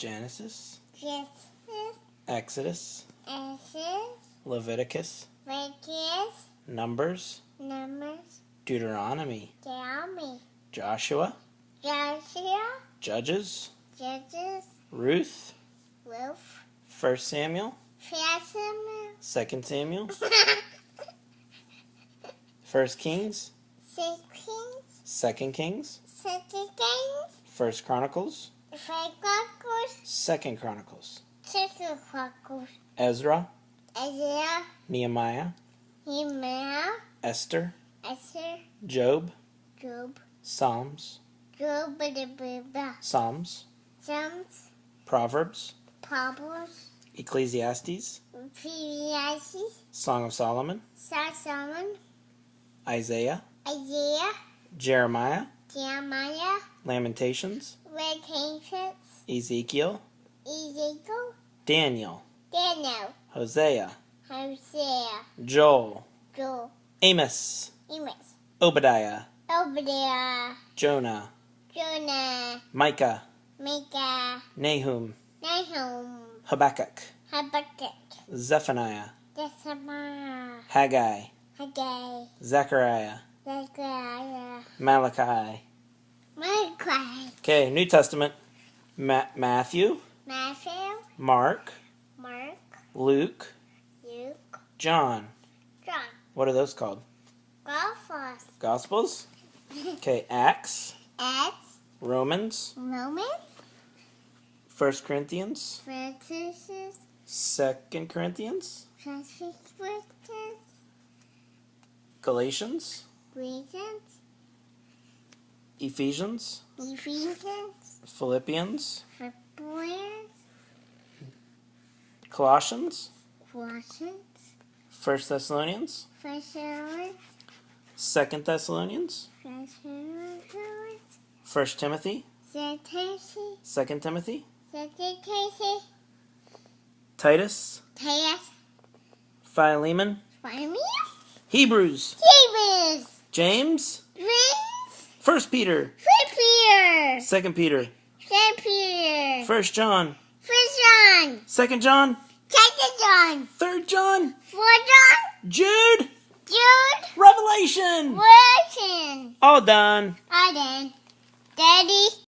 Genesis, Genesis, Exodus, Exodus, Leviticus, Leviticus, Numbers, Numbers, Deuteronomy, Deuteronomy, Joshua, Joshua, Judges, Judges, Ruth, Ruth, 1 Samuel, Samuel, 2 Samuel, 1 Kings, 6 Kings, 2 Kings, 2 Kings, 1 Chronicles, 5 Chronicles, 2 Chronicles, 6 Chronicles, Ezra, Isaiah, Nehemiah, Nehemiah, Esther, Esther, Job, Job, Psalms, Job, Psalms, Psalms, Proverbs, Proverbs, Ecclesiastes, Ecclesiastes, Song of Solomon, Solomon, Isaiah, Isaiah, Jeremiah, Jeremiah, Lamentations, Lamentations, Ezekiel, Ezekiel, Daniel, Daniel, Hosea, Hosea, Joel, Joel, Amos, Amos, Obadiah, Obadiah, Jonah, Jonah, Micah, Micah, Nahum, Nahum, Habakkuk, Habakkuk, Zephaniah, Zephaniah, Haggai, Haggai, Zechariah, Zechariah, Malachi. Malachi, Okay, New Testament, Matthew, Matthew, Mark, Mark, Luke, Luke, John. John, What are those called? Gospels, Gospels? Okay, Acts, Acts, Romans, Romans, 1 Corinthians, Francis, 2 Corinthians, Francis, Galatians, Reasons, Ephesians, Ephesians, Philippians, Philippians, Colossians, Colossians, 1 Thessalonians, First Thessalonians, 2 Thessalonians, First Thessalonians, 1 Timothy, Timothy, 2 Timothy, Timothy, Titus, Titus, Philemon, Philemon, Hebrews, Hebrews, James, James, 1 Peter, Peter, 2 Peter, Peter, 1 John, First John, 2 John, Second John, 3 John, 4 John, Jude, Jude, Revelation. Wilson, All done. Auden, Daddy.